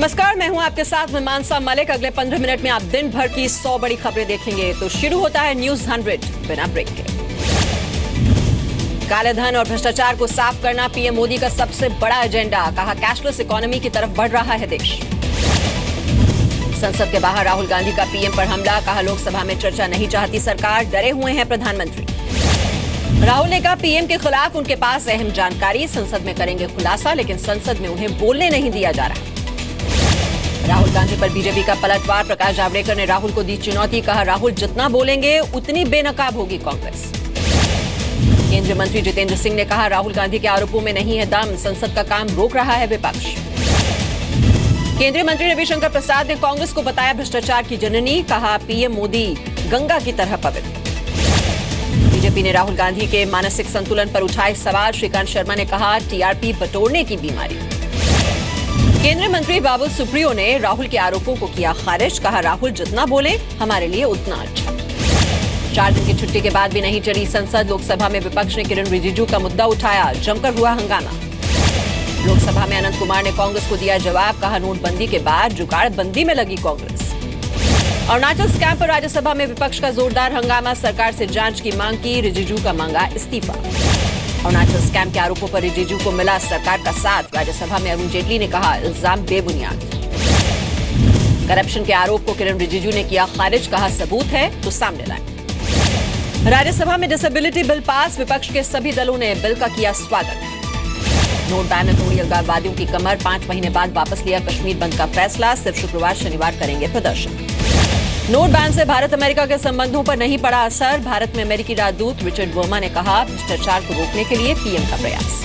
नमस्कार, मैं हूं आपके साथ मैं मानसा मलिक। अगले 15 मिनट में आप दिन भर की 100 बड़ी खबरें देखेंगे। तो शुरू होता है न्यूज 100 बिना ब्रेक के। काले धन और भ्रष्टाचार को साफ करना पीएम मोदी का सबसे बड़ा एजेंडा। कहा कैशलेस इकोनॉमी की तरफ बढ़ रहा है देश। संसद के बाहर राहुल गांधी का पीएम पर हमला। कहा लोकसभा में चर्चा नहीं चाहती सरकार, डरे हुए हैं प्रधानमंत्री। राहुल ने कहा पीएम के खिलाफ उनके पास अहम जानकारी, संसद में करेंगे खुलासा, लेकिन संसद में उन्हें बोलने नहीं दिया जा रहा। राहुल गांधी पर बीजेपी का पलटवार। प्रकाश जावड़ेकर ने राहुल को दी चुनौती। कहा राहुल जितना बोलेंगे उतनी बेनकाब होगी कांग्रेस। केंद्रीय मंत्री जितेंद्र सिंह ने कहा राहुल गांधी के आरोपों में नहीं है दम, संसद का काम रोक रहा है विपक्ष। केंद्रीय मंत्री रविशंकर प्रसाद ने कांग्रेस को बताया भ्रष्टाचार की जननी। कहा पीएम मोदी गंगा की तरह पवित्र। बीजेपी ने राहुल गांधी के मानसिक संतुलन पर उठाए सवाल। श्रीकांत शर्मा ने कहा टीआरपी बटोरने की बीमारी। केंद्रीय मंत्री बाबुल सुप्रियो ने राहुल के आरोपों को किया खारिज। कहा राहुल जितना बोले हमारे लिए उतना अच्छा। 4 दिन की छुट्टी के बाद भी नहीं चली संसद। लोकसभा में विपक्ष ने किरण रिजिजू का मुद्दा उठाया, जमकर हुआ हंगामा। लोकसभा में अनंत कुमार ने कांग्रेस को दिया जवाब। कहा नोटबंदी के बाद जुगाड़बंदी में लगी कांग्रेस। अरुणाचल स्कैम पर राज्यसभा में विपक्ष का जोरदार हंगामा। सरकार से जांच की मांग की, रिजिजू का मांगा इस्तीफा। अरुणाचल स्कैम के आरोपों पर रिजिजू को मिला सरकार का साथ। राज्यसभा में अरुण जेटली ने कहा इल्जाम बेबुनियाद। करप्शन के आरोप को किरण रिजिजू ने किया खारिज। कहा सबूत है तो सामने लाएं। राज्यसभा में डिसेबिलिटी बिल पास। विपक्ष के सभी दलों ने बिल का किया स्वागत। नोट बैन ने तोड़ी अलगाववादियों की कमर। 5 महीने बाद वापस लिया कश्मीर बंद का फैसला। सिर्फ शुक्रवार शनिवार करेंगे प्रदर्शन। नोट बैन से भारत अमेरिका के संबंधों पर नहीं पड़ा असर। भारत में अमेरिकी राजदूत रिचर्ड वर्मा ने कहा भ्रष्टाचार को रोकने के लिए पीएम का प्रयास।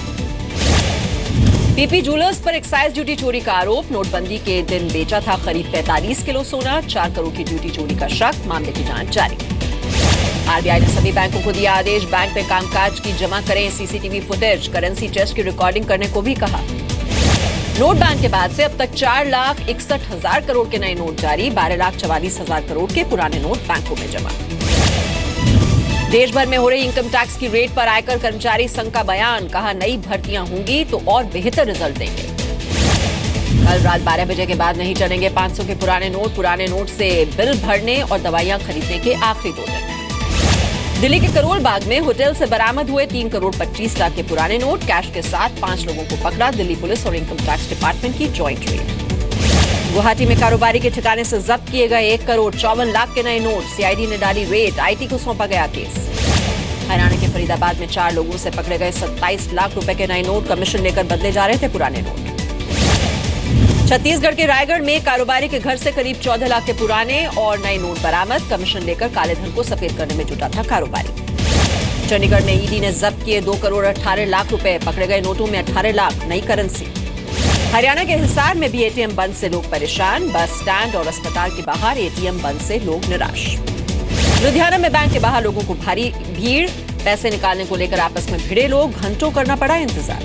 पीपी ज्वेलर्स पर एक्साइज ड्यूटी चोरी का आरोप। नोटबंदी के दिन बेचा था करीब 45 किलो सोना। 4 करोड़ की ड्यूटी चोरी का शक। मामले की जांच जारी। आरबीआई ने सभी बैंकों को दिया आदेश, बैंक में कामकाज की जमा करें सीसीटीवी फुटेज। करेंसी टेस्ट की रिकॉर्डिंग करने को भी कहा। नोट बैन के बाद से अब तक 4,61,000 करोड़ के नए नोट जारी। 12,44,000 करोड़ के पुराने नोट बैंकों में जमा। देश भर में हो रही इनकम टैक्स की रेट पर आयकर कर्मचारी संघ का बयान। कहा नई भर्तियां होंगी तो और बेहतर रिजल्ट देंगे। कल रात 12 बजे के बाद नहीं चलेंगे 500 के पुराने नोट। पुराने नोट से बिल भरने और दवाइयां खरीदने के आखिरी 2 दिन। दिल्ली के करोल बाग में होटल से बरामद हुए 3 करोड़ 25 लाख के पुराने नोट। कैश के साथ 5 लोगों को पकड़ा। दिल्ली पुलिस और इनकम टैक्स डिपार्टमेंट की जॉइंट रेड। गुवाहाटी में कारोबारी के ठिकाने से जब्त किए गए 1 करोड़ 54 लाख के नए नोट। सीआईडी ने डाली रेड। आईटी को सौंपा गया केस। हरियाणा के फरीदाबाद में 4 लोगों से पकड़े गए 27 लाख रुपए के नए नोट। कमीशन लेकर बदले जा रहे थे पुराने नोट। छत्तीसगढ़ के रायगढ़ में कारोबारी के घर से करीब 14 लाख के पुराने और नए नोट बरामद। कमीशन लेकर काले धन को सफेद करने में जुटा था कारोबारी। चंडीगढ़ में ईडी ने जब्त किए 2 करोड़ 18 लाख रुपए। पकड़े गए नोटों में 18 लाख नई करेंसी। हरियाणा के हिसार में भी एटीएम बंद से लोग परेशान। बस स्टैंड और अस्पताल के बाहर एटीएम बंद से लोग निराश। लुधियाना में बैंक के बाहर लोगों को भारी भीड़। पैसे निकालने को लेकर आपस में भिड़े लोग। घंटों करना पड़ा इंतजार।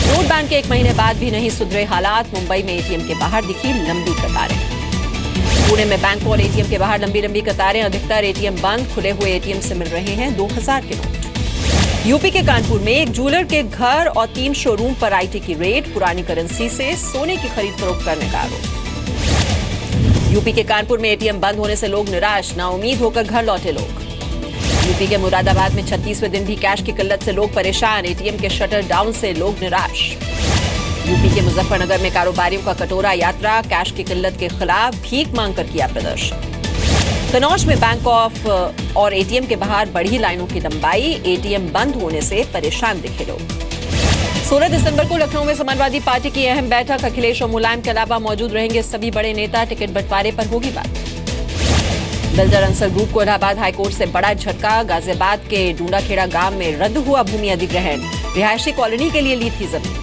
नोट बैन के 1 महीने बाद भी नहीं सुधरे हालात। मुंबई में एटीएम के बाहर दिखी लंबी कतारें। पुणे में बैंक और एटीएम के बाहर लंबी लंबी कतारें। अधिकतर एटीएम बंद। खुले हुए एटीएम से मिल रहे हैं 2000 के नोट। यूपी के कानपुर में एक ज्वेलर के घर और 3 शोरूम पर आईटी की रेड। पुरानी करेंसी से सोने की खरीद फरोख्त करने का आरोप। यूपी के कानपुर में एटीएम बंद होने से लोग निराश। नाउम्मीद होकर घर लौटे लोग। यूपी के मुरादाबाद में 36वें दिन भी कैश की किल्लत से लोग परेशान। एटीएम के शटर डाउन से लोग निराश। यूपी के मुजफ्फरनगर में कारोबारियों का कटोरा यात्रा। कैश की किल्लत के खिलाफ भीख मांगकर किया प्रदर्शन। कनौज में बैंक ऑफ और एटीएम के बाहर बढ़ी लाइनों की लंबाई। एटीएम बंद होने से परेशान दिखे लोग। 16 दिसंबर को लखनऊ में समाजवादी पार्टी की अहम बैठक। अखिलेश और मुलायम के अलावा मौजूद रहेंगे सभी बड़े नेता। टिकट बंटवारे पर होगी बात। बिल्डर अंसर ग्रुप को इलाहाबाद हाईकोर्ट से बड़ा झटका। गाजियाबाद के डूंडाखेड़ा गांव में रद्द हुआ भूमि अधिग्रहण। रिहायशी कॉलोनी के लिए ली थी जमीन।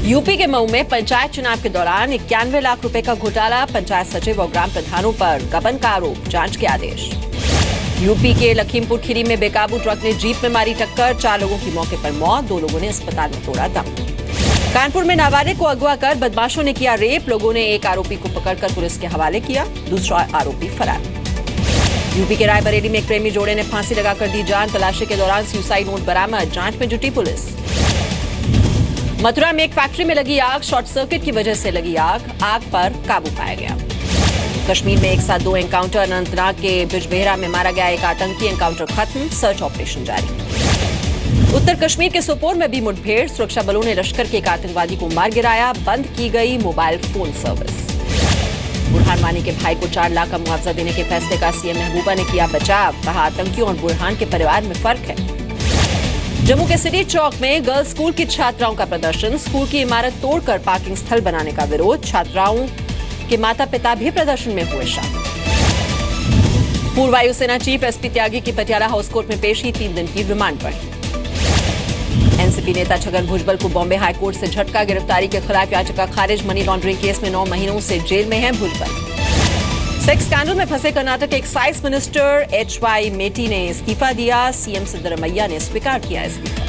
यूपी के मऊ में पंचायत चुनाव के दौरान 91 लाख रुपए का घोटाला। पंचायत सचिव और ग्राम प्रधानों पर गबन का आरोप। जांच के आदेश। यूपी के लखीमपुर खीरी में बेकाबू ट्रक ने जीप में मारी टक्कर। 4 लोगों की मौके पर मौत। 2 लोगों ने अस्पताल में तोड़ा दम। कानपुर में नाबालिग को अगवा कर बदमाशों ने किया रेप। लोगों ने एक आरोपी को पकड़कर पुलिस के हवाले किया। दूसरा आरोपी फरार। यूपी के रायबरेली में एक प्रेमी जोड़े ने फांसी लगाकर दी जान। तलाशी के दौरान सुसाइड नोट बरामद। जांच में जुटी पुलिस। मथुरा में एक फैक्ट्री में लगी आग, शॉर्ट सर्किट की वजह से लगी आग पर काबू पाया गया। कश्मीर में एक साथ 2 एनकाउंटर, अनंतनाग के बिजबेहरा में मारा गया एक आतंकी, एनकाउंटर खत्म, सर्च ऑपरेशन जारी। उत्तर कश्मीर के सोपोर में भी मुठभेड़, सुरक्षा बलों ने लश्कर के एक आतंकवादी को मार गिराया, बंद की गई mobile phone service. Burhan Wani के भाई को 4 लाख का मुआवजा देने के फैसले का सीएम महबूबा ने किया बचाव, कहा आतंकियों और बुरहान के परिवार में फर्क है। जम्मू के सिटी चौक में गर्ल्स स्कूल की छात्राओं का प्रदर्शन, स्कूल की इमारत तोड़कर पार्किंग स्थल बनाने का विरोध, छात्राओं के माता पिता भी प्रदर्शन में हुए शामिल। पूर्व वायुसेना चीफ एसपी त्यागी की पटियाला हाउस कोर्ट में पेशी, 3 दिन की रिमांड पर। एनसीपी नेता छगन भुजबल को बॉम्बे हाईकोर्ट से झटका, गिरफ्तारी के खिलाफ याचिका खारिज, मनी लॉन्ड्रिंग केस में 9 महीनों से जेल में हैं भुजबल। सेक्स स्कैंडल में फंसे कर्नाटक के एक्साइज मिनिस्टर एच.वाई. मेटी ने इस्तीफा दिया, सीएम सिद्धरमैया ने स्वीकार किया इस्तीफा।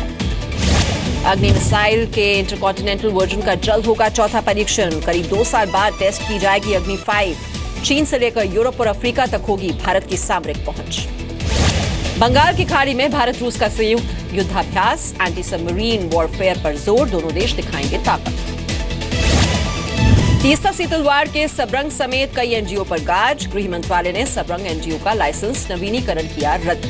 अग्नि मिसाइल के इंटरकॉन्टिनेंटल वर्जन का जल्द होगा चौथा परीक्षण, करीब 2 साल बाद टेस्ट की जाएगी अग्नि 5। चीन से लेकर यूरोप और अफ्रीका तक होगी भारत की सामरिक पहुंच। बंगाल की खाड़ी में भारत रूस का संयुक्त युद्धाभ्यास, एंटी सबमरीन वॉरफेयर पर जोर, दोनों देश दिखाएंगे ताकत। तीस्ता सीतलवाड़ के सबरंग समेत कई एनजीओ पर गाज, गृह मंत्रालय ने सबरंग एनजीओ का लाइसेंस नवीनीकरण किया रद्द।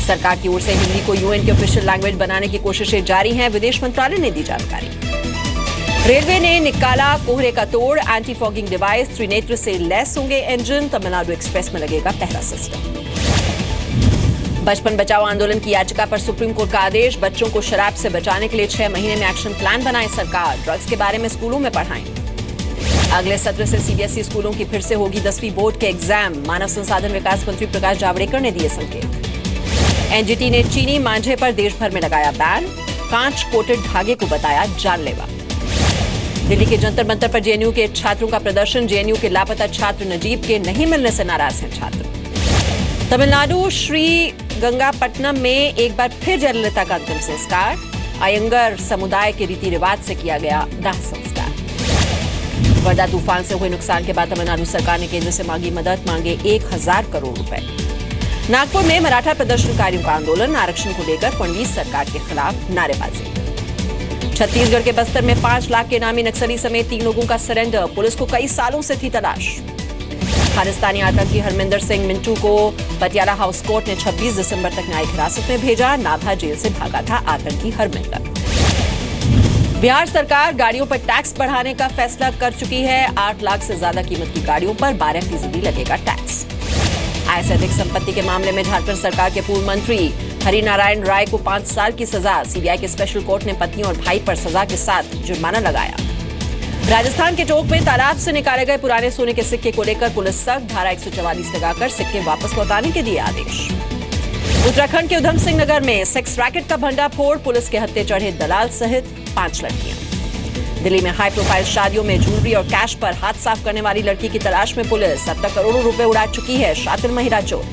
सरकार की ओर से हिंदी को यूएन की ऑफिशियल लैंग्वेज बनाने की कोशिशें जारी हैं, विदेश मंत्रालय ने दी जानकारी। रेलवे ने निकाला कोहरे का तोड़, एंटी फॉगिंग डिवाइस, त्रिनेत्र से लैस होंगे इंजन, तमिलनाडु एक्सप्रेस में लगेगा पहला सिस्टम। बचपन बचाओ आंदोलन की याचिका पर सुप्रीम कोर्ट का आदेश, बच्चों को शराब से बचाने के लिए 6 महीने में एक्शन प्लान बनाए सरकार, ड्रग्स के बारे में स्कूलों में पढ़ाएं। अगले सत्र से सीबीएसई स्कूलों की फिर से होगी 10वीं बोर्ड के एग्जाम, मानव संसाधन विकास मंत्री प्रकाश जावड़ेकर ने दिए संकेत। एनजीटी ने चीनी मांझे पर देश भर में लगाया बैन, कांच कोटेड धागे को बताया जानलेवा। दिल्ली के जंतर मंतर पर जेएनयू के छात्रों का प्रदर्शन, जेएनयू के लापता छात्र नजीब के नहीं मिलने से नाराज हैं छात्र। तमिलनाडु श्री गंगापट्टनम में एक बार फिर जयललिता का अंतिम संस्कार, अयंगर समुदाय के रीति रिवाज से किया गया दाह संस्कार। वर्धा तूफान से हुए नुकसान के बाद तमिलनाडु सरकार ने केंद्र से मांगी मदद, मांगे 1000 करोड़ रुपए। नागपुर में मराठा प्रदर्शनकारियों का आंदोलन, आरक्षण को लेकर फडणवीस सरकार के खिलाफ नारेबाजी। छत्तीसगढ़ के बस्तर में 5 लाख के इनामी नक्सली समेत 3 लोगों का सरेंडर, पुलिस को कई सालों से थी तलाश। खालिस्तानी आतंकी हरमिंदर सिंह मिंटू को पटियाला हाउस कोर्ट ने 26 दिसंबर तक न्यायिक हिरासत में भेजा, नाभा जेल से भागा था आतंकी हरमिंदर। बिहार सरकार गाड़ियों पर टैक्स बढ़ाने का फैसला कर चुकी है, 8 लाख से ज्यादा कीमत की गाड़ियों पर 12% लगेगा टैक्स। आय से अधिक संपत्ति के मामले में झारखंड सरकार के पूर्व मंत्री हरिनारायण राय को 5 साल की सजा, सीबीआई के स्पेशल कोर्ट ने पत्नी और भाई पर सजा के साथ जुर्माना लगाया। राजस्थान के टोंक में तालाब से निकाले गए पुराने सोने के सिक्के को लेकर पुलिस सख्त, धारा 144 लगाकर सिक्के वापस लौटाने के दिए आदेश। उत्तराखंड के उधम सिंह नगर में सेक्स रैकेट का भंडाफोड़, पुलिस के हत्थे चढ़े दलाल सहित 5 लड़कियां। दिल्ली में हाई प्रोफाइल शादियों में ज्वेलरी और कैश पर हाथ साफ करने वाली लड़की की तलाश में पुलिस, अब तक करोड़ों रुपए उड़ा चुकी है शातिर महिला चोर।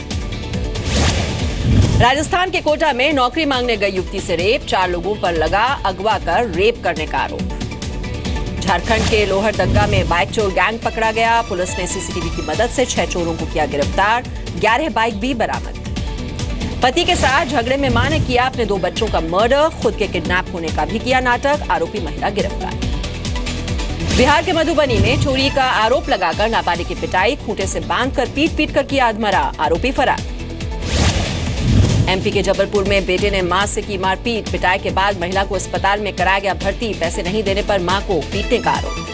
राजस्थान के कोटा में नौकरी मांगने गई युवती से रेप, 4 लोगों पर लगा अगवा कर रेप करने का आरोप। झारखंड के लोहरदग्गा में बाइक चोर गैंग पकड़ा गया, पुलिस ने सीसीटीवी की मदद से 6 चोरों को किया गिरफ्तार, 11 बाइक भी बरामद। पति के साथ झगड़े में मां ने किया अपने 2 बच्चों का मर्डर, खुद के किडनैप होने का भी किया नाटक, आरोपी महिला गिरफ्तार। बिहार के मधुबनी में चोरी का आरोप लगाकर नाबालिग की पिटाई, खूंटे से बांधकर पीट कर किया अधमरा, आरोपी फरार। एमपी के जबलपुर में बेटे ने मां से की मारपीट, पिटाई के बाद महिला को अस्पताल में कराया गया भर्ती, पैसे नहीं देने पर मां को पीटने का आरोप।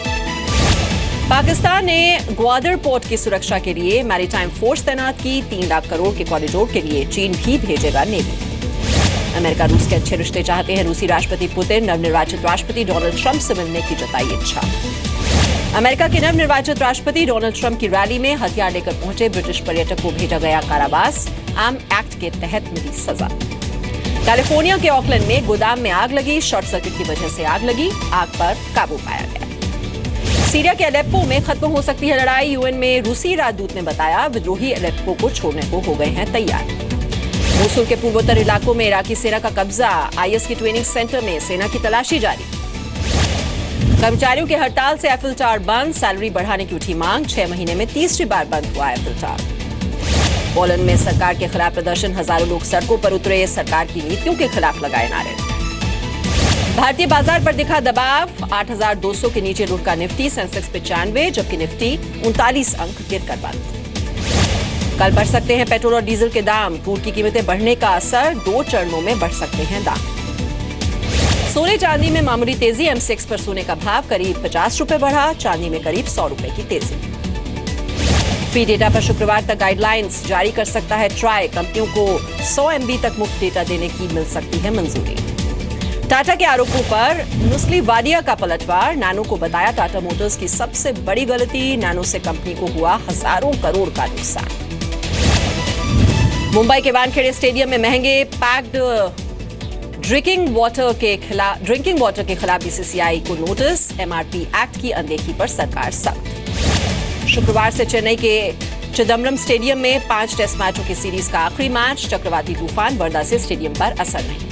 पाकिस्तान ने ग्वादर पोर्ट की सुरक्षा के लिए मैरीटाइम फोर्स तैनात की, 3 लाख करोड़ के कॉरिडोर के लिए चीन भी भेजेगा नेवी। अमेरिका रूस के अच्छे रिश्ते चाहते हैं, रूसी राष्ट्रपति पुतिन नवनिर्वाचित राष्ट्रपति डोनाल्ड ट्रंप से मिलने की जताई इच्छा। अमेरिका के नवनिर्वाचित राष्ट्रपति डोनाल्ड ट्रंप की रैली में हथियार लेकर पहुंचे ब्रिटिश पर्यटक को भेजा गया कारावास, आर्म एक्ट के तहत मिली सजा। कैलिफोर्निया के ऑकलैंड में गोदाम में आग लगी, शॉर्ट सर्किट की वजह से आग लगी, आग पर काबू पाया गया। सीरिया के अलेप्पो में खत्म हो सकती है लड़ाई, यूएन में रूसी राजदूत ने बताया विद्रोही अलेप्पो को छोड़ने को हो गए हैं तैयार। मोसुल के पूर्वोत्तर इलाकों में इराकी सेना का कब्जा, आईएस की ट्रेनिंग सेंटर में सेना की तलाशी जारी। कर्मचारियों की हड़ताल से एफिल टावर बंद, सैलरी बढ़ाने की उठी मांग, 6 महीने में तीसरी बार बंद हुआ एफिल टावर। पोलैंड में सरकार के खिलाफ प्रदर्शन, हजारों लोग सड़कों पर उतरे, सरकार की नीतियों के खिलाफ लगाए नारे। भारतीय बाजार पर दिखा दबाव, 8,200 के नीचे लुढ़का निफ्टी, सेंसेक्स 95, जबकि निफ्टी 39 अंक गिरकर बंद। कल बढ़ सकते हैं पेट्रोल और डीजल के दाम, क्रूड की कीमतें बढ़ने का असर, 2 चरणों में बढ़ सकते हैं दाम। सोने चांदी में मामूली तेजी, M6 पर सोने का भाव करीब 50 रुपए बढ़ा, चांदी में करीब 100 रुपए की तेजी। फ्री डेटा पर शुक्रवार तक गाइडलाइंस जारी कर सकता है ट्राई, कंपनियों को 100 MB तक मुफ्त डेटा देने की मिल सकती है मंजूरी। टाटा के आरोपों पर नुस्ली वाडिया का पलटवार, नैनो को बताया टाटा मोटर्स की सबसे बड़ी गलती, नैनो से कंपनी को हुआ हजारों करोड़ का नुकसान। मुंबई के वानखेड़े स्टेडियम में महंगे पैक्ड ड्रिंकिंग वाटर के खिलाफ BCCI को नोटिस, MRP एक्ट की अनदेखी पर सरकार सख्त। शुक्रवार से चेन्नई के चिदम्बरम स्टेडियम में 5 टेस्ट मैचों की सीरीज का आखिरी मैच, चक्रवाती तूफान वर्धा से स्टेडियम पर असर नहीं।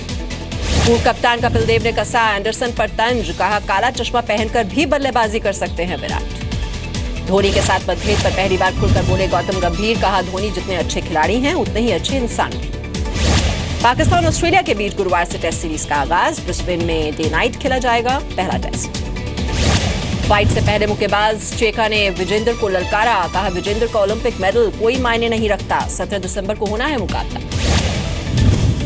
पूर्व कप्तान कपिल देव ने कसा एंडरसन पर तंज, कहा काला चश्मा पहनकर भी बल्लेबाजी कर सकते हैं विराट। धोनी के साथ मतभेद पर पहली बार खुलकर बोले गौतम गंभीर, कहा धोनी जितने अच्छे खिलाड़ी हैं उतने ही अच्छे इंसान भी। पाकिस्तान ऑस्ट्रेलिया के बीच गुरुवार से टेस्ट सीरीज का आगाज, ब्रिस्बेन में डे नाइट खेला जाएगा पहला टेस्ट। फाइट से पहले मुक्केबाज चेका ने विजेंदर को ललकारा, कहा विजेंदर का ओलंपिक मेडल कोई मायने नहीं रखता, 17 दिसंबर को होना है मुकाबला।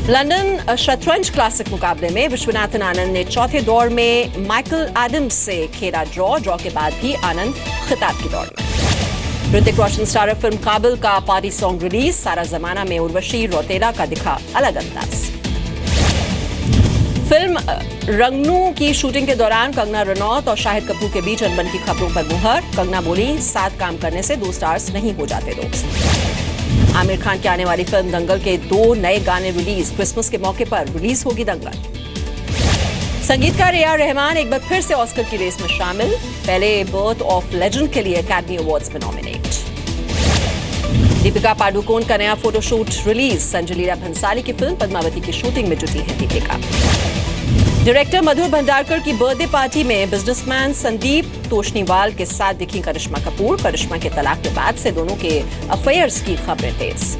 लंदन शतरंज क्लासिक मुकाबले में विश्वनाथन आनंद ने चौथे दौर में माइकल एडम्स से खेला ड्रॉ के बाद भी आनंद खिताब की दौड़ में। ऋतिक रोशन स्टारर फिल्म काबिल का पार्टी सॉन्ग रिलीज, सारा जमाना में उर्वशी रौतेला का दिखा अलग अंदाज। फिल्म रंगनू की शूटिंग के दौरान कंगना रनौत और शाहिद कपूर के बीच अनबन की खबरों पर मुहर, कंगना बोली साथ काम करने से 2 स्टार्स नहीं हो जाते दोस्त। आमिर खान की आने वाली फिल्म दंगल के 2 नए गाने रिलीज, क्रिसमस के मौके पर रिलीज होगी दंगल। संगीतकार AR रहमान एक बार फिर से ऑस्कर की रेस में शामिल, पहले बर्थ ऑफ लेजेंड के लिए एकेडमी अवार्ड्स में नॉमिनेट। दीपिका पादुकोण का नया फोटोशूट रिलीज, संजय लीला भंसाली की फिल्म पद्मावती की शूटिंग में जुटी है दीपिका। डायरेक्टर मधुर भंडारकर की बर्थडे पार्टी में बिजनेसमैन संदीप तोषनीवाल के साथ दिखी करिश्मा कपूर, करिश्मा के तलाक के बाद से दोनों के अफेयर्स की खबरें तेज।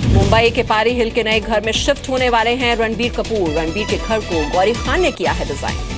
मुंबई के पारी हिल के नए घर में शिफ्ट होने वाले हैं रणबीर कपूर, रणबीर के घर को गौरी खान ने किया है डिजाइन।